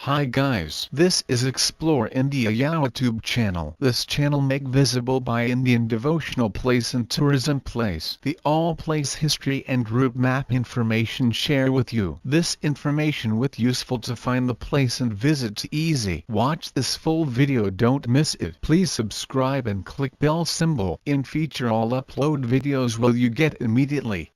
Hi guys, this is Explore India YouTube channel. This channel make visible by Indian devotional place and tourism place. The all place history and route map information share with you. This information with useful to find the place and visit easy. Watch this full video, don't miss it. Please subscribe and click bell symbol. In feature all upload videos will you get immediately.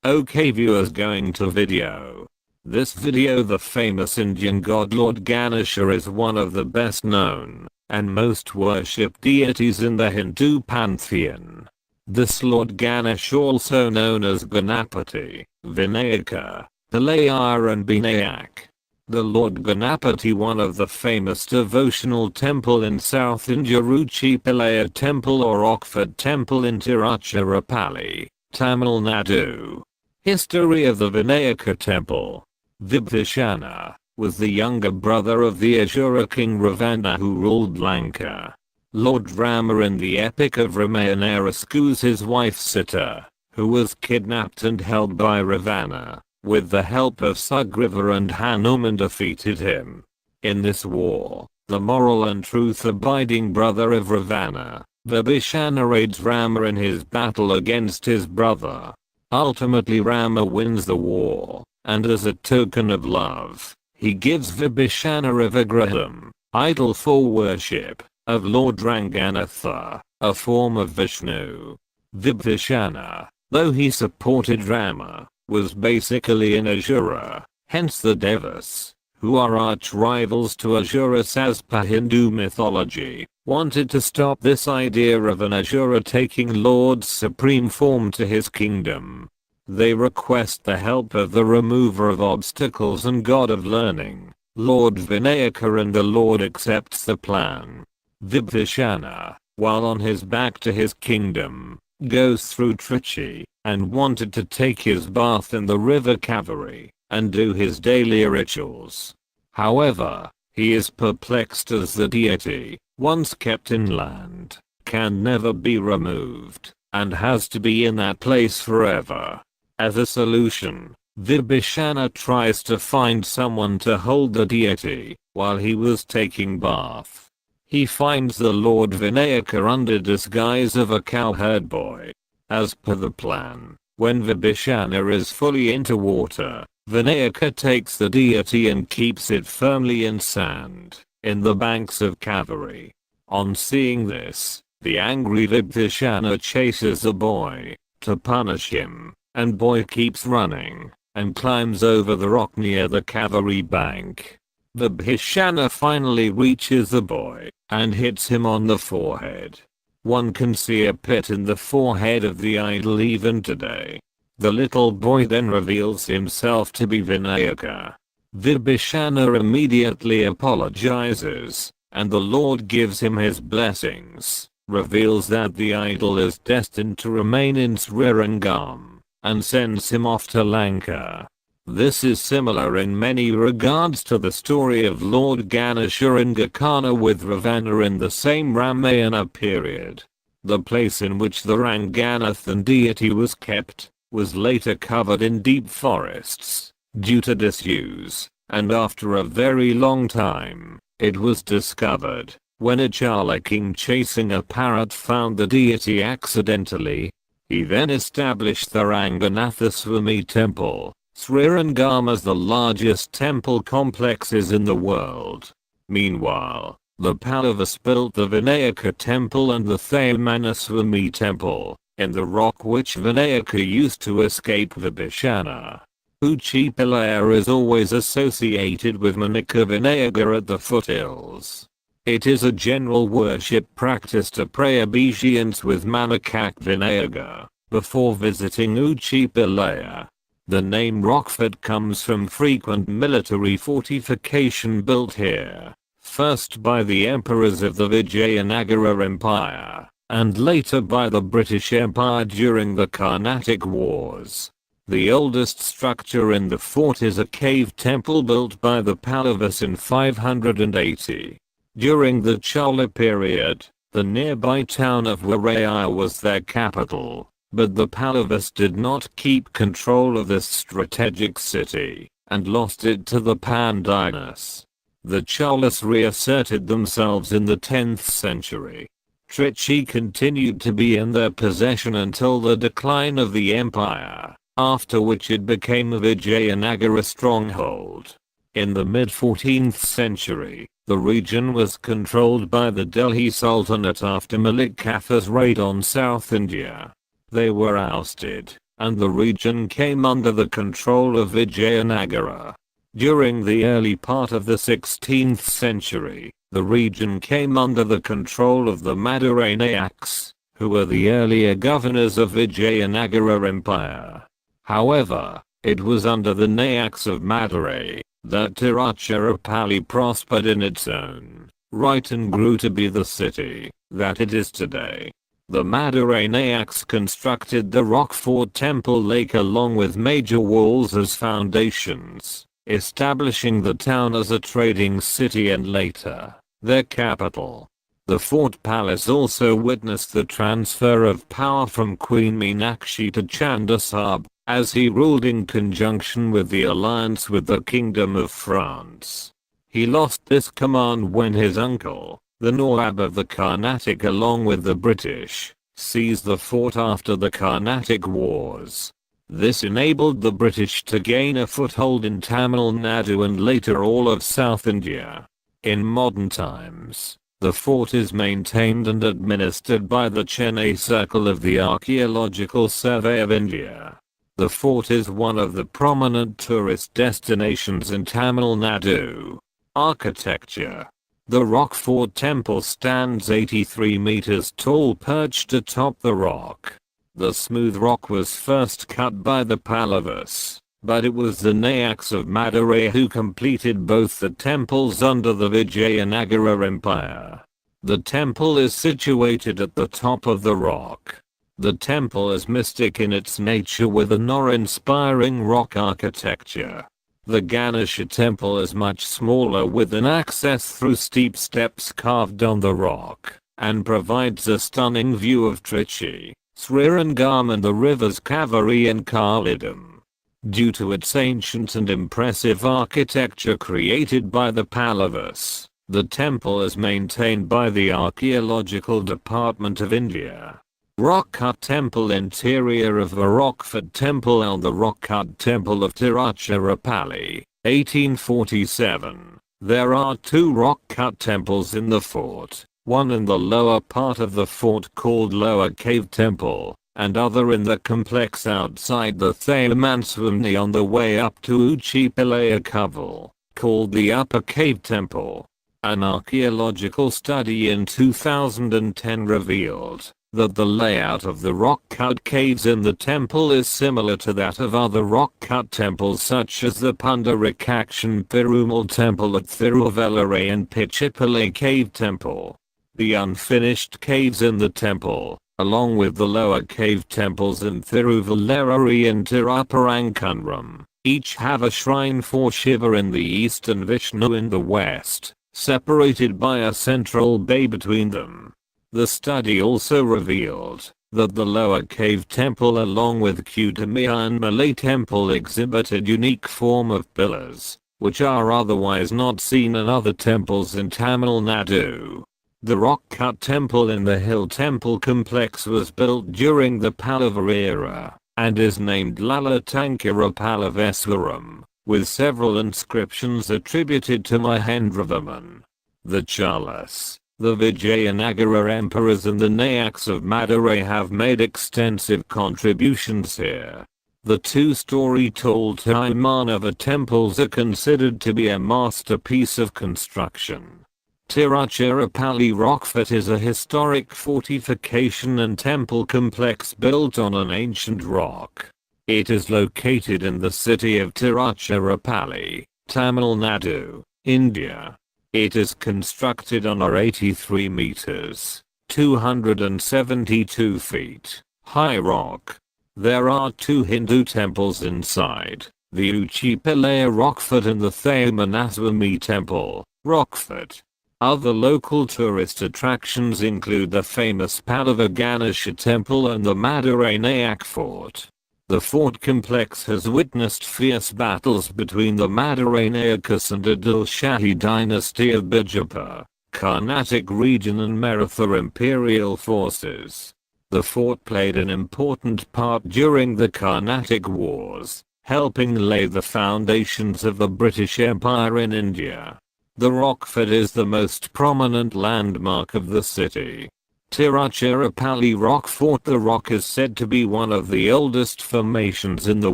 Okay viewers, going to video. This video, the famous Indian god Lord Ganesha is one of the best known and most worshipped deities in the Hindu pantheon. This Lord Ganesh, also known as Ganapati, Vinayaka, Ucchipillaiyar and Binayak. The Lord Ganapati, one of the famous devotional temple in South India, Ucchipillaiyar temple or Oxford temple in Tiruchirappalli, Tamil Nadu. History of the Vinayaka temple. Vibhishana was the younger brother of the Asura king Ravana who ruled Lanka. Lord Rama in the epic of Ramayana rescues his wife Sita, who was kidnapped and held by Ravana. With the help of Sugriva and Hanuman defeated him. In this war, the moral and truth-abiding brother of Ravana, Vibhishana aids Rama in his battle against his brother. Ultimately Rama wins the war, and as a token of love, he gives Vibhishana a Vigraham, idol for worship, of Lord Ranganatha, a form of Vishnu. Vibhishana, though he supported Rama, was basically an Asura, hence the Devas, who are arch-rivals to Asuras as per Hindu mythology, wanted to stop this idea of an Asura taking Lord's supreme form to his kingdom. They request the help of the remover of obstacles and god of learning, Lord Vinayaka, and the Lord accepts the plan. Vibhishana, while on his back to his kingdom, goes through Trichy, and wanted to take his bath in the river Kaveri, and do his daily rituals. However, he is perplexed as the deity, once kept inland, can never be removed, and has to be in that place forever. As a solution, Vibhishana tries to find someone to hold the deity, while he was taking bath. He finds the Lord Vinayaka under disguise of a cowherd boy. As per the plan, when Vibhishana is fully into water, Vinayaka takes the deity and keeps it firmly in sand, in the banks of Kaveri. On seeing this, the angry Vibhishana chases the boy, to punish him, and boy keeps running, and climbs over the rock near the Kaveri bank. Vibhishana finally reaches the boy, and hits him on the forehead. One can see a pit in the forehead of the idol even today. The little boy then reveals himself to be Vinayaka. Vibhishana immediately apologizes, and the Lord gives him his blessings, reveals that the idol is destined to remain in Srirangam, and sends him off to Lanka. This is similar in many regards to the story of Lord Ganesha in Gokana with Ravana in the same Ramayana period. The place in which the Ranganathan deity was kept, was later covered in deep forests, due to disuse, and after a very long time, it was discovered, when a Chala king chasing a parrot found the deity accidentally. He then established the Ranganatha Swami temple. Srirangam is the largest temple complexes in the world. Meanwhile, the Pallavas built the Vinayaka temple and the Thaymanaswamy temple, in the rock which Vinayaka used to escape Vibhishana. Ucchipillaiyar is always associated with Manika Vinayaka at the foothills. It is a general worship practice to pray obeisance with Manikak Vinayaka, before visiting Ucchipillaiyar. The name Rockford comes from frequent military fortification built here, first by the emperors of the Vijayanagara Empire, and later by the British Empire during the Carnatic Wars. The oldest structure in the fort is a cave temple built by the Pallavas in 580. During the Chola period, the nearby town of Warayar was their capital, but the Pallavas did not keep control of this strategic city, and lost it to the Pandyanas. The Cholas reasserted themselves in the 10th century. Trichy continued to be in their possession until the decline of the empire, after which it became a Vijayanagara stronghold. In the mid-14th century, the region was controlled by the Delhi Sultanate after Malik Kafur's raid on South India. They were ousted, and the region came under the control of Vijayanagara. During the early part of the 16th century, the region came under the control of the Madurai Nayaks, who were the earlier governors of Vijayanagara Empire. However, it was under the Nayaks of Madurai that Tiruchirappalli prospered in its own right and grew to be the city that it is today. The Madurai Nayaks constructed the rock fort Temple Lake along with major walls as foundations, establishing the town as a trading city and later, their capital. The fort palace also witnessed the transfer of power from Queen Meenakshi to Chanda Sahib, as he ruled in conjunction with the alliance with the Kingdom of France. He lost this command when his uncle, the Nawab of the Carnatic along with the British, seized the fort after the Carnatic Wars. This enabled the British to gain a foothold in Tamil Nadu and later all of South India. In modern times, the fort is maintained and administered by the Chennai Circle of the Archaeological Survey of India. The fort is one of the prominent tourist destinations in Tamil Nadu. Architecture. The rock fort temple stands 83 meters tall perched atop the rock. The smooth rock was first cut by the Pallavas, but it was the Nayaks of Madurai who completed both the temples under the Vijayanagara Empire. The temple is situated at the top of the rock. The temple is mystic in its nature with an awe-inspiring rock architecture. The Ganesha temple is much smaller with an access through steep steps carved on the rock, and provides a stunning view of Trichy, Srirangam and the rivers Kaveri and Kalidam. Due to its ancient and impressive architecture created by the Pallavas, the temple is maintained by the Archaeological Department of India. Rock-cut temple interior of a rock-cut temple on the rock-cut temple of Tiruchirappalli, 1847. There are two rock-cut temples in the fort, one in the lower part of the fort called Lower Cave Temple, and other in the complex outside the Thayamanswamni on the way up to Ucchipillaiyar Koval, called the Upper Cave Temple. An archaeological study in 2010 revealed that the layout of the rock-cut caves in the temple is similar to that of other rock-cut temples such as the Pundarikakshan Perumal Temple at Thiruvallarai and Pichipalai Cave Temple. The unfinished caves in the temple, along with the lower cave temples in Thiruvallarai and Tiruparankuram, each have a shrine for Shiva in the east and Vishnu in the west, separated by a central bay between them. The study also revealed that the lower cave temple along with Ucchipillaiyar and Malay temple exhibit a unique form of pillars, which are otherwise not seen in other temples in Tamil Nadu. The rock-cut temple in the hill temple complex was built during the Pallava era, and is named Lalatankara Pallaveswaram, with several inscriptions attributed to Mahendravarman. The Cholas, the Vijayanagara emperors and the Nayaks of Madurai have made extensive contributions here. The two-story tall Taimanava temples are considered to be a masterpiece of construction. Tiruchirappalli Rockfort is a historic fortification and temple complex built on an ancient rock. It is located in the city of Tiruchirappalli, Tamil Nadu, India. It is constructed on a 83 meters, 272 feet, high rock. There are two Hindu temples inside, the Ucchipillaiyar Rockfort and the Thaymanaswamy Temple, Rockfort. Other local tourist attractions include the famous Pallava Ganesha Temple and the Madurai Nayak Fort. The fort complex has witnessed fierce battles between the Madaranayakas and Adil Shahi dynasty of Bijapur, Carnatic region and Maratha imperial forces. The fort played an important part during the Carnatic Wars, helping lay the foundations of the British Empire in India. The Rockford is the most prominent landmark of the city. Tiruchirappalli Rock Fort. The rock is said to be one of the oldest formations in the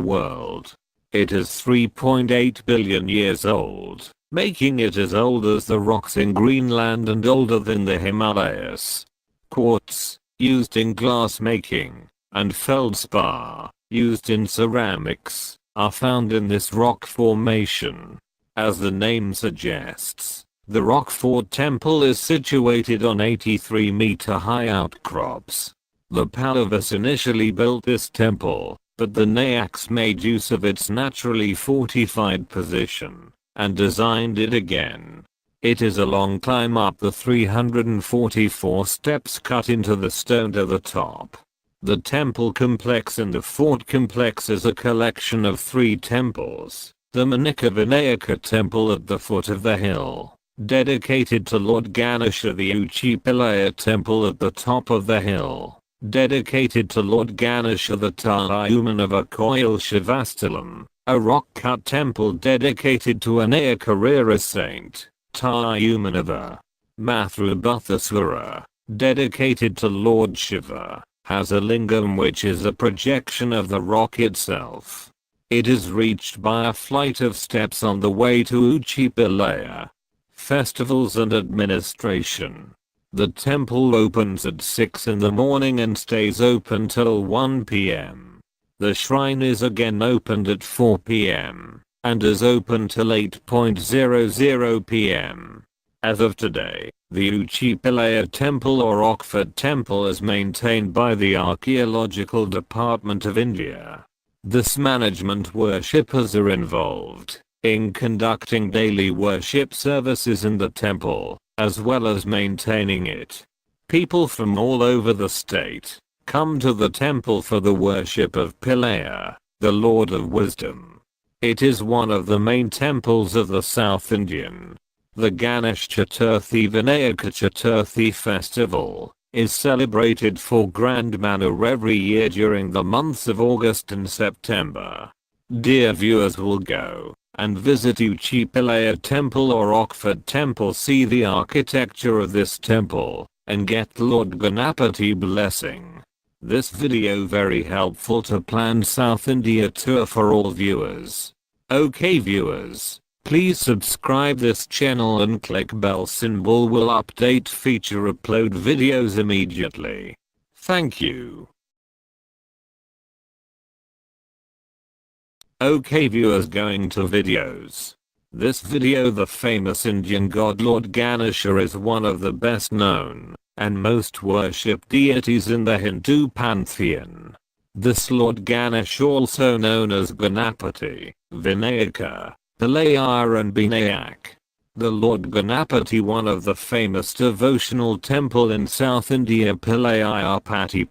world. It is 3.8 billion years old, making it as old as the rocks in Greenland and older than the Himalayas. Quartz, used in glass making, and feldspar, used in ceramics, are found in this rock formation. As the name suggests, the Rockford Temple is situated on 83-meter high outcrops. The Pallavas initially built this temple, but the Nayaks made use of its naturally fortified position, and designed it again. It is a long climb up the 344 steps cut into the stone to the top. The temple complex in the fort complex is a collection of 3 temples. The Manika Vinayaka temple at the foot of the hill, dedicated to Lord Ganesha. The Ucchipillaiyar temple at the top of the hill, dedicated to Lord Ganesha. The Tayumanava Koil Shivastalam, a rock-cut temple dedicated to Anayakarira saint, Tayumanava. Mathrubhuthaswara, dedicated to Lord Shiva, has a lingam which is a projection of the rock itself. It is reached by a flight of steps on the way to Ucchipillaiyar. Festivals and administration. The temple opens at 6 in the morning and stays open till 1 p.m. The shrine is again opened at 4 p.m. and is open till 8:00 p.m. As of today, the Ucchipillaiyar temple or Rockford temple is maintained by the Archaeological Department of India. This management worshippers are involved in conducting daily worship services in the temple, as well as maintaining it. People from all over the state come to the temple for the worship of Pillayar, the Lord of Wisdom. It is one of the main temples of the South Indian. The Ganesh Chaturthi Vinayaka Chaturthi festival is celebrated for grand manner every year during the months of August and September. Dear viewers, will go and visit Ucchipillaiyar temple or Rockford temple, see the architecture of this temple, and get Lord Ganapati blessing. This video very helpful to plan South India tour for all viewers. Okay viewers, please subscribe this channel and click bell symbol, will update feature upload videos immediately. Thank you. Okay viewers, going to videos. This video, the famous Indian god Lord Ganesha is one of the best known and most worshipped deities in the Hindu pantheon. This Lord Ganesh, also known as Ganapati, Vinayaka, Pillayar and Binayak. The Lord Ganapati, one of the famous devotional temple in South India, Ucchipillaiyar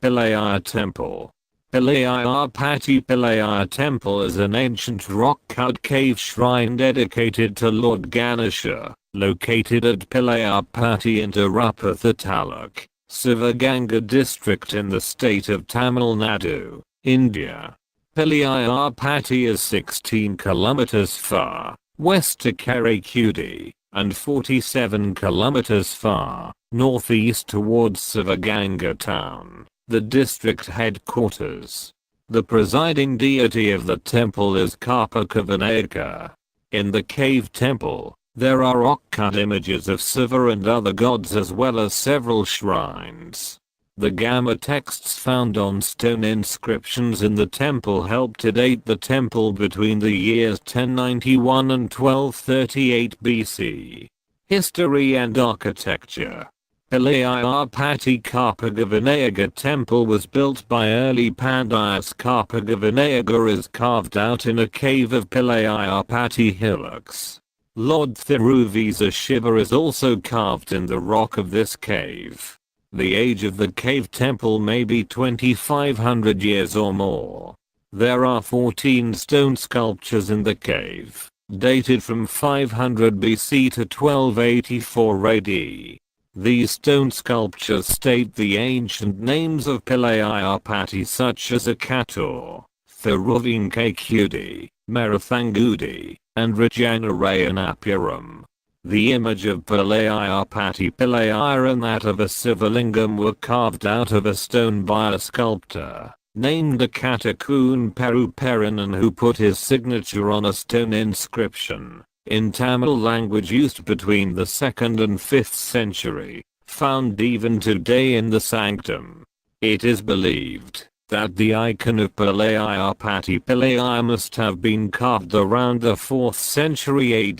Pillayar temple. Ucchipillaiyar temple is an ancient rock-cut cave shrine dedicated to Lord Ganesha, located at Pillayarpati in Tirupathy Taluk, Sivaganga district in the state of Tamil Nadu, India. Pillayarpati is 16 kilometers far west to Karaikudi, and 47 kilometers far northeast towards Sivaganga town, the district headquarters. The presiding deity of the temple is Karpika Vinayaka. In the cave temple, there are rock-cut images of Shiva and other gods, as well as several shrines. The Gamma texts found on stone inscriptions in the temple help to date the temple between the years 1091 and 1238 BC. History and architecture. Pillayarpati Karpika Vinayaka temple was built by early Pandyas. Karpika Vinayaka is carved out in a cave of Pillayarpati hillocks. Lord Thiruvisa Shiva is also carved in the rock of this cave. The age of the cave temple may be 2500 years or more. There are 14 stone sculptures in the cave, dated from 500 BC to 1284 AD. These stone sculptures state the ancient names of Ucchipillaiyar such as Akator, Thiruvinkakudi, Marathangudi, and Rajanarayanappuram. The image of Ucchipillaiyar and that of a Sivalingam were carved out of a stone by a sculptor named Akatakun Peruperanan, who put his signature on a stone inscription in Tamil language used between the 2nd and 5th century, found even today in the sanctum. It is believed that the icon of Ucchipillaiyar must have been carved around the 4th century AD.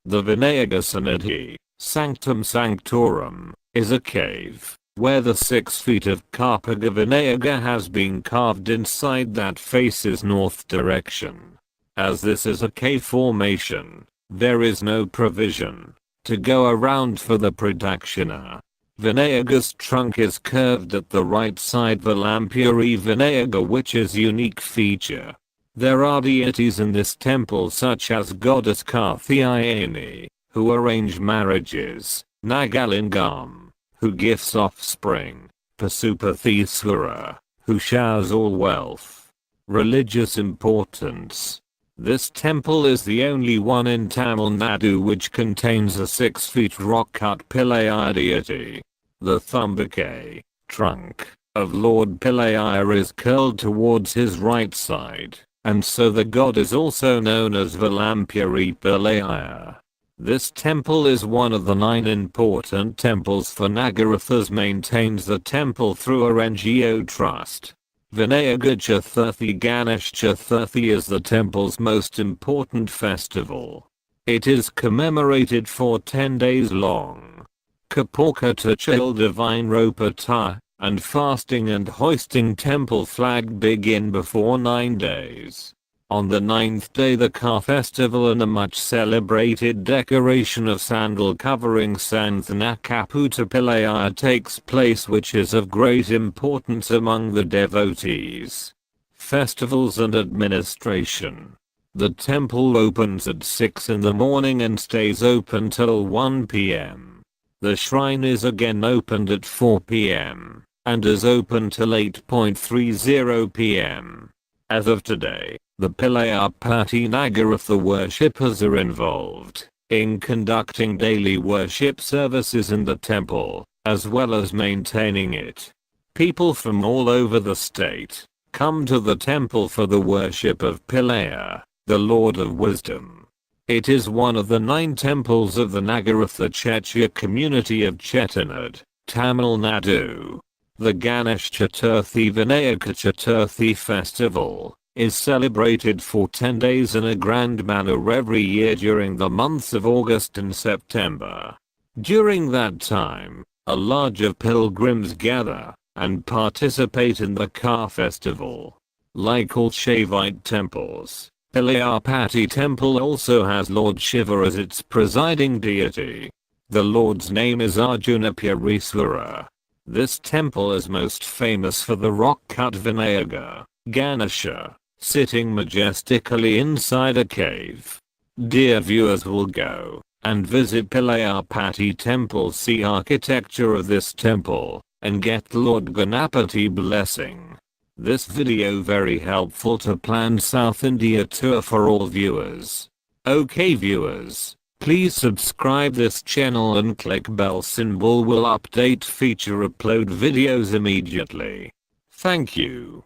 The Vinayaka Sannidhi, Sanctum Sanctorum, is a cave where the 6 feet of Karpaga Vinayaka has been carved inside that faces north direction. As this is a cave formation, there is no provision to go around for the Pradakshina. Vinayaka's trunk is curved at the right side Valampuri Vinayaka, which is unique feature. There are deities in this temple such as goddess Karthiyayani, who arrange marriages, Nagalingam, who gives offspring, Pasupatheswara, who showers all wealth. Religious importance. This temple is the only one in Tamil Nadu which contains a 6 feet rock-cut Pillayar deity. The Thumbake, trunk, of Lord Pillayar is curled towards his right side, and so the god is also known as Valampuri Pillayar. This temple is one of the 9 important temples for Nagarathas, maintains the temple through a NGO trust. Vinayaka Chaturthi Ganesh Chaturthi is the temple's most important festival. It is commemorated for 10 days long. Kapurka Chil Divine Ropata, and fasting and hoisting temple flag begin before 9 days. On the 9th day the car festival and a much celebrated decoration of sandal covering Santhanakaputa Pillayar takes place, which is of great importance among the devotees. Festivals and administration. The temple opens at 6 in the morning and stays open till 1 p.m. The shrine is again opened at 4 p.m. and is open till 8:30 p.m. As of today, the Pillayar Patti Nagaratha worshippers are involved in conducting daily worship services in the temple, as well as maintaining it. People from all over the state come to the temple for the worship of Pillayar, the Lord of Wisdom. It is one of the 9 temples of the Nagaratha Kshatriya community of Chettinad, Tamil Nadu. The Ganesh Chaturthi Vinayaka Chaturthi festival is celebrated for 10 days in a grand manner every year during the months of August and September. During that time, a large of pilgrims gather and participate in the car festival. Like all Shaivite temples, Pillayar Patti temple also has Lord Shiva as its presiding deity. The Lord's name is Arjunapureeswara. This temple is most famous for the rock-cut Vinayaka, Ganesha, sitting majestically inside a cave. Dear viewers will go and visit Pillayar Patti temple, see architecture of this temple, and get Lord Ganapati blessing. This video very helpful to plan South India tour for all viewers. Okay viewers, please subscribe this channel and click bell symbol, will update feature upload videos immediately. Thank you.